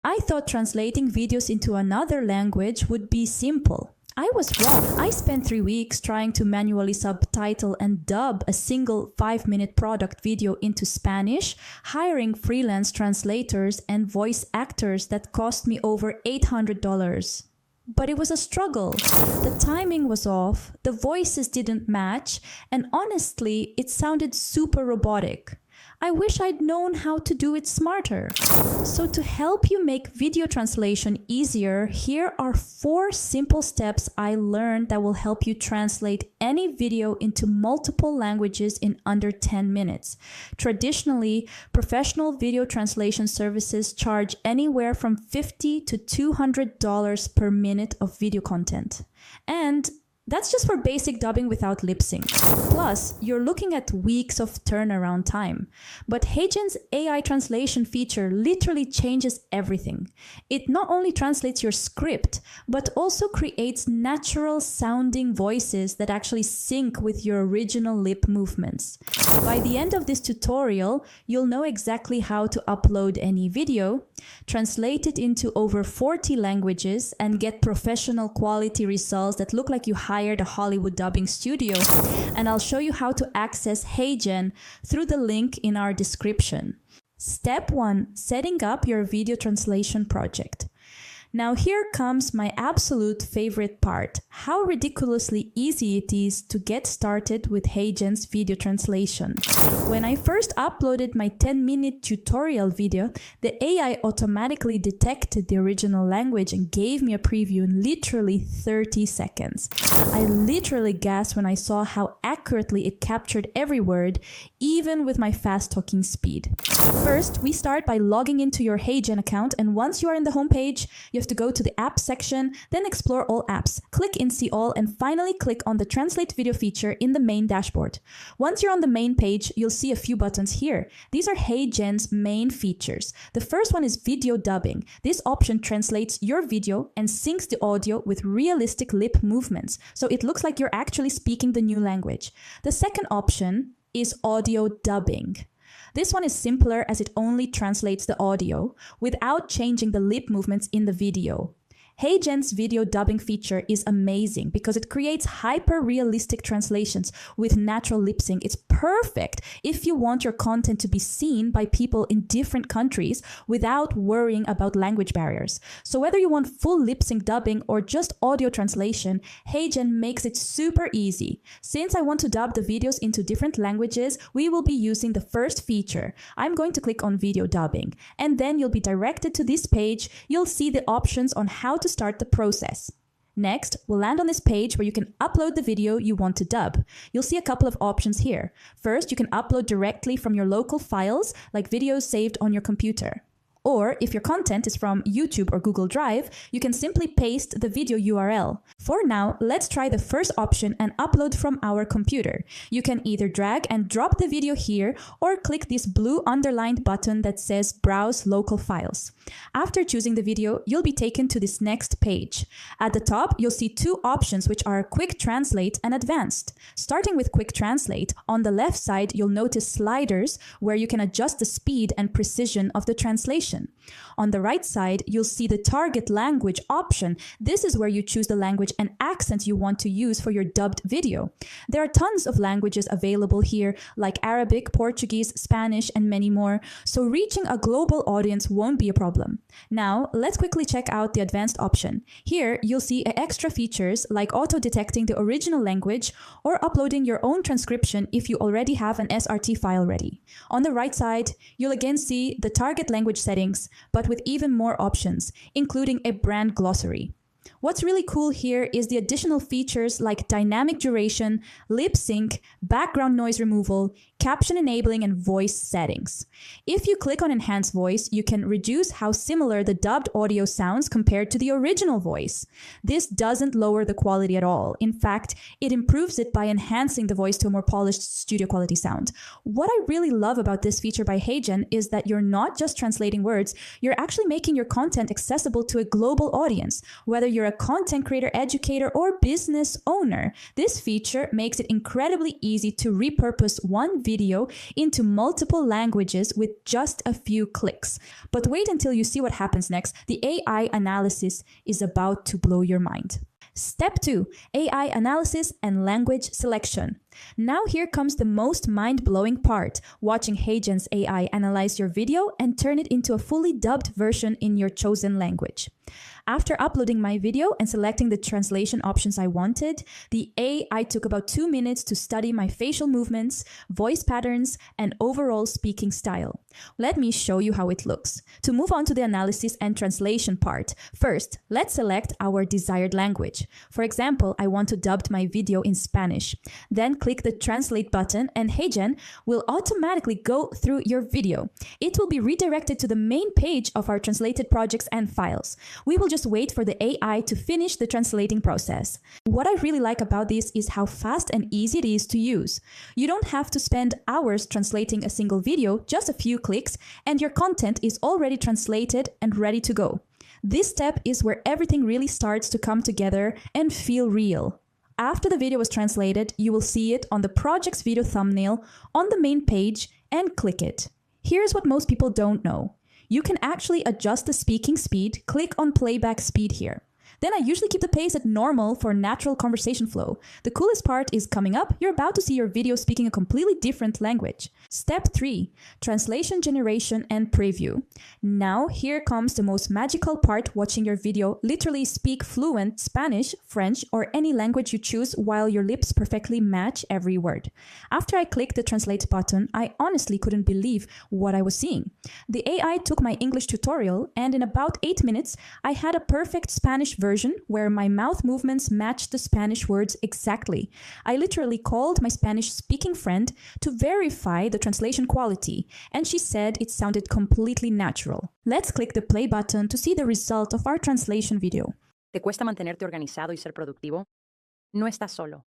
I thought translating videos into another language would be simple. I was wrong. I spent 3 weeks trying to manually subtitle and dub a single 5-minute product video into Spanish, hiring freelance translators and voice actors that cost me over $800. But it was a struggle. The timing was off, the voices didn't match, and honestly, it sounded super robotic. I wish I'd known how to do it smarter. So to help you make video translation easier, here are 4 simple steps I learned that will help you translate any video into multiple languages in under 10 minutes. Traditionally, professional video translation services charge anywhere from $50 to $200 per minute of video content. And that's just for basic dubbing without lip sync. Plus, you're looking at weeks of turnaround time. But HeyGen's AI translation feature literally changes everything. It not only translates your script, but also creates natural sounding voices that actually sync with your original lip movements. By the end of this tutorial, you'll know exactly how to upload any video, translate it into over 40 languages, and get professional quality results that look like you hired a Hollywood dubbing studio. And I'll show you how to access HeyGen through the link in our description. Step 1. Setting up your video translation project. Now here comes my absolute favorite part, how ridiculously easy it is to get started with HeyGen's video translation. When I first uploaded my 10-minute tutorial video, the AI automatically detected the original language and gave me a preview in literally 30 seconds. I literally gasped when I saw how accurately it captured every word, even with my fast-talking speed. First, we start by logging into your HeyGen account, and once you are in the homepage, you have to go to the Apps section, then explore all apps, click in See All, and finally click on the Translate Video feature in the main dashboard. Once you're on the main page, you'll see a few buttons here. These are HeyGen's main features. The first one is video dubbing. This option translates your video and syncs the audio with realistic lip movements, so it looks like you're actually speaking the new language. The second option is audio dubbing. This one is simpler as it only translates the audio without changing the lip movements in the video. HeyGen's video dubbing feature is amazing because it creates hyper-realistic translations with natural lip sync. It's perfect if you want your content to be seen by people in different countries without worrying about language barriers. So whether you want full lip sync dubbing or just audio translation, HeyGen makes it super easy. Since I want to dub the videos into different languages, we will be using the first feature. I'm going to click on video dubbing, and then you'll be directed to this page. You'll see the options on how to start the process. Next, we'll land on this page where you can upload the video you want to dub. You'll see a couple of options here. First, you can upload directly from your local files, like videos saved on your computer. Or if your content is from YouTube or Google Drive, you can simply paste the video URL. For now, let's try the first option and upload from our computer. You can either drag and drop the video here or click this blue underlined button that says Browse Local Files. After choosing the video, you'll be taken to this next page. At the top, you'll see 2 options which are Quick Translate and Advanced. Starting with Quick Translate, on the left side, you'll notice sliders where you can adjust the speed and precision of the translation. On the right side, you'll see the target language option. This is where you choose the language and accent you want to use for your dubbed video. There are tons of languages available here, like Arabic, Portuguese, Spanish, and many more, so reaching a global audience won't be a problem. Now, let's quickly check out the advanced option. Here, you'll see extra features like auto-detecting the original language or uploading your own transcription if you already have an SRT file ready. On the right side, you'll again see the target language settings, but with even more options, including a brand glossary. What's really cool here is the additional features like dynamic duration, lip sync, background noise removal, caption enabling, and voice settings. If you click on Enhance Voice, you can reduce how similar the dubbed audio sounds compared to the original voice. This doesn't lower the quality at all. In fact, it improves it by enhancing the voice to a more polished studio quality sound. What I really love about this feature by HeyGen is that you're not just translating words, you're actually making your content accessible to a global audience, whether you're a content creator, educator, or business owner. This feature makes it incredibly easy to repurpose one video into multiple languages with just a few clicks. But wait until you see what happens next. The AI analysis is about to blow your mind. Step 2, AI analysis and language selection. Now here comes the most mind-blowing part, watching HeyGen's AI analyze your video and turn it into a fully dubbed version in your chosen language. After uploading my video and selecting the translation options I wanted, the AI took about 2 minutes to study my facial movements, voice patterns, and overall speaking style. Let me show you how it looks. To move on to the analysis and translation part, first, let's select our desired language. For example, I want to dub my video in Spanish. Then click the translate button and HeyGen will automatically go through your video. It will be redirected to the main page of our translated projects and files. We will just wait for the AI to finish the translating process. What I really like about this is how fast and easy it is to use. You don't have to spend hours translating a single video, just a few clicks, and your content is already translated and ready to go. This step is where everything really starts to come together and feel real. After the video was translated, you will see it on the project's video thumbnail on the main page and click it. Here's what most people don't know. You can actually adjust the speaking speed. Click on playback speed here. Then I usually keep the pace at normal for natural conversation flow. The coolest part is coming up. You're about to see your video speaking a completely different language. Step 3, translation generation and preview. Now here comes the most magical part, watching your video literally speak fluent Spanish, French, or any language you choose while your lips perfectly match every word. After I clicked the translate button, I honestly couldn't believe what I was seeing. The AI took my English tutorial and in about 8 minutes, I had a perfect Spanish version where my mouth movements matched the Spanish words exactly. I literally called my Spanish-speaking friend to verify the translation quality, and she said it sounded completely natural. Let's click the play button to see the result of our translation video. ¿Te cuesta mantenerte organizado y ser productivo? No estás solo.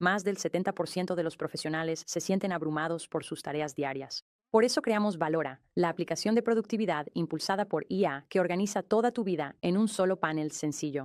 Más del 70% de los profesionales se sienten abrumados por sus tareas diarias. Por eso creamos Valora, la aplicación de productividad impulsada por IA que organiza toda tu vida en un solo panel sencillo.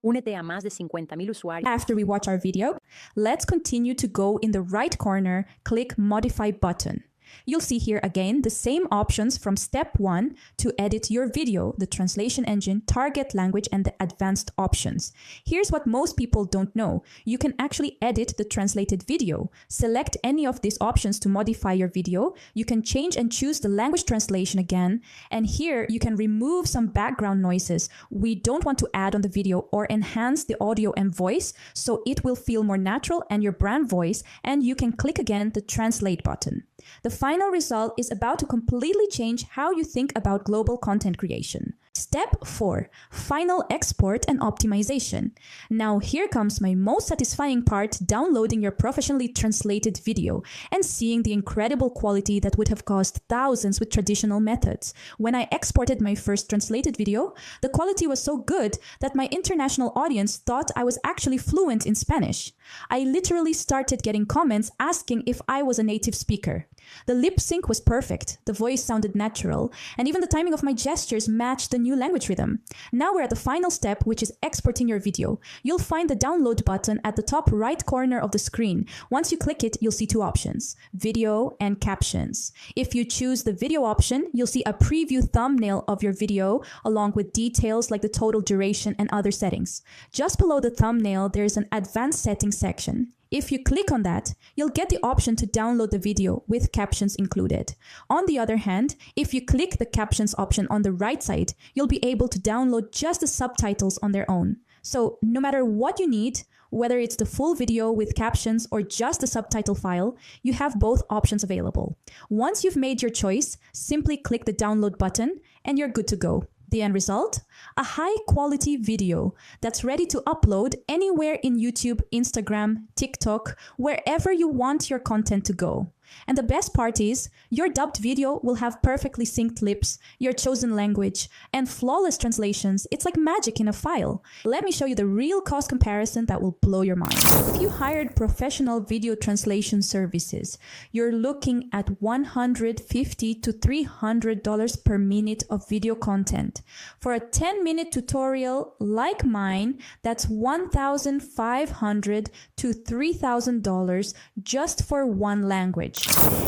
Únete a más de 50,000 usuarios. After we watch our video, let's continue to go in the right corner, click Modify button. You'll see here again the same options from step 1 to edit your video, the translation engine, target language, and the advanced options. Here's what most people don't know. You can actually edit the translated video. Select any of these options to modify your video. You can change and choose the language translation again. And here you can remove some background noises we don't want to add on the video or enhance the audio and voice so it will feel more natural and your brand voice. And you can click again the translate button. The final result is about to completely change how you think about global content creation. Step 4, final export and optimization. Now here comes my most satisfying part, downloading your professionally translated video and seeing the incredible quality that would have cost thousands with traditional methods. When I exported my first translated video, the quality was so good that my international audience thought I was actually fluent in Spanish. I literally started getting comments asking if I was a native speaker. The lip sync was perfect, the voice sounded natural, and even the timing of my gestures matched the new language rhythm. Now we're at the final step, which is exporting your video. You'll find the download button at the top right corner of the screen. Once you click it, you'll see two options, video and captions. If you choose the video option, you'll see a preview thumbnail of your video along with details like the total duration and other settings. Just below the thumbnail, there's an advanced settings section. If you click on that, you'll get the option to download the video with captions included. On the other hand, if you click the captions option on the right side, you'll be able to download just the subtitles on their own. So no matter what you need, whether it's the full video with captions or just the subtitle file, you have both options available. Once you've made your choice, simply click the download button and you're good to go. The end result? A high-quality video that's ready to upload anywhere in YouTube, Instagram, TikTok, wherever you want your content to go. And the best part is, your dubbed video will have perfectly synced lips, your chosen language, and flawless translations. It's like magic in a file. Let me show you the real cost comparison that will blow your mind. If you hired professional video translation services, you're looking at $150 to $300 per minute of video content. For a 10-minute tutorial like mine, that's $1,500 to $3,000 just for one language.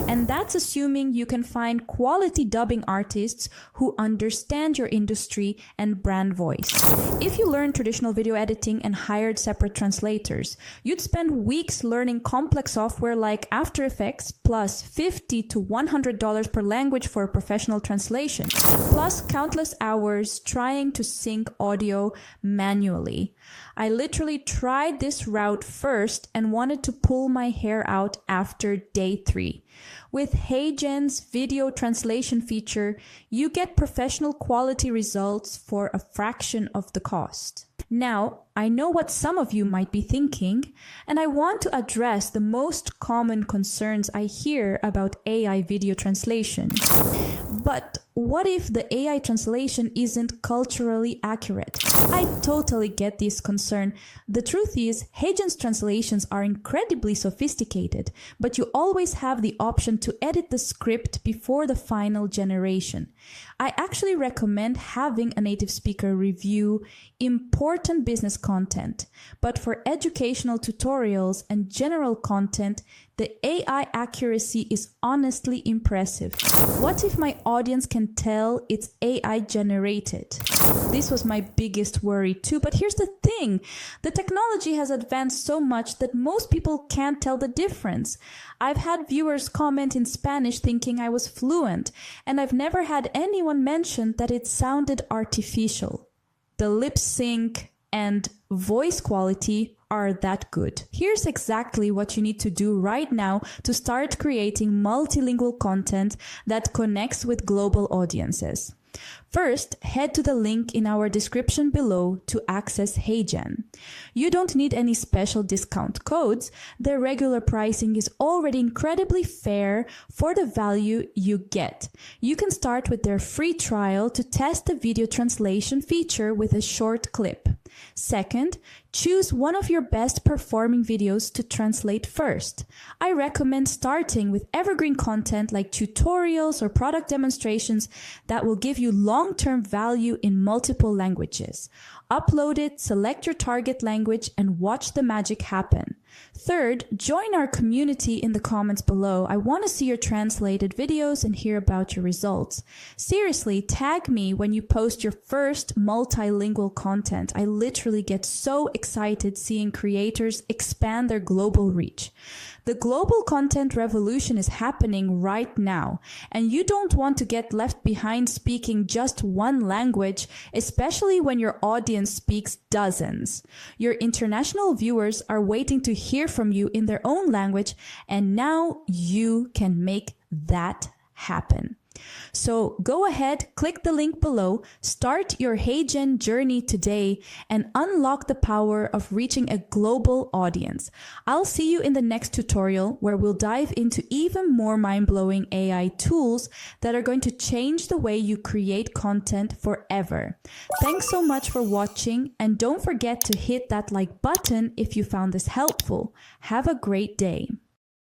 And that's assuming you can find quality dubbing artists who understand your industry and brand voice. If you learned traditional video editing and hired separate translators, you'd spend weeks learning complex software like After Effects, plus $50 to $100 per language for a professional translation, plus countless hours trying to sync audio manually. I literally tried this route first and wanted to pull my hair out after day 3. With HeyGen's video translation feature, you get professional quality results for a fraction of the cost. Now, I know what some of you might be thinking, and I want to address the most common concerns I hear about AI video translation. But what if the AI translation isn't culturally accurate? I totally get this concern. The truth is, HeyGen's translations are incredibly sophisticated, but you always have the option to edit the script before the final generation. I actually recommend having a native speaker review important business content, but for educational tutorials and general content, the AI accuracy is honestly impressive. What if my audience can tell it's AI generated? This was my biggest worry too, but here's the thing. The technology has advanced so much that most people can't tell the difference. I've had viewers comment in Spanish thinking I was fluent, and I've never had anyone mention that it sounded artificial. The lip sync and voice quality are that good. Here's exactly what you need to do right now to start creating multilingual content that connects with global audiences. First, head to the link in our description below to access HeyGen. You don't need any special discount codes. Their regular pricing is already incredibly fair for the value you get. You can start with their free trial to test the video translation feature with a short clip. Second, choose one of your best performing videos to translate first. I recommend starting with evergreen content like tutorials or product demonstrations that will give you long-term value in multiple languages. Upload it, select your target language, and watch the magic happen. Third, join our community in the comments below. I want to see your translated videos and hear about your results. Seriously, tag me when you post your first multilingual content. I literally get so excited seeing creators expand their global reach. The global content revolution is happening right now, and you don't want to get left behind speaking just one language, especially when your audience speaks dozens. Your international viewers are waiting to hear from you in their own language, and now you can make that happen. So go ahead, click the link below, start your HeyGen journey today, and unlock the power of reaching a global audience. I'll see you in the next tutorial where we'll dive into even more mind-blowing AI tools that are going to change the way you create content forever. Thanks so much for watching, and don't forget to hit that like button if you found this helpful. Have a great day.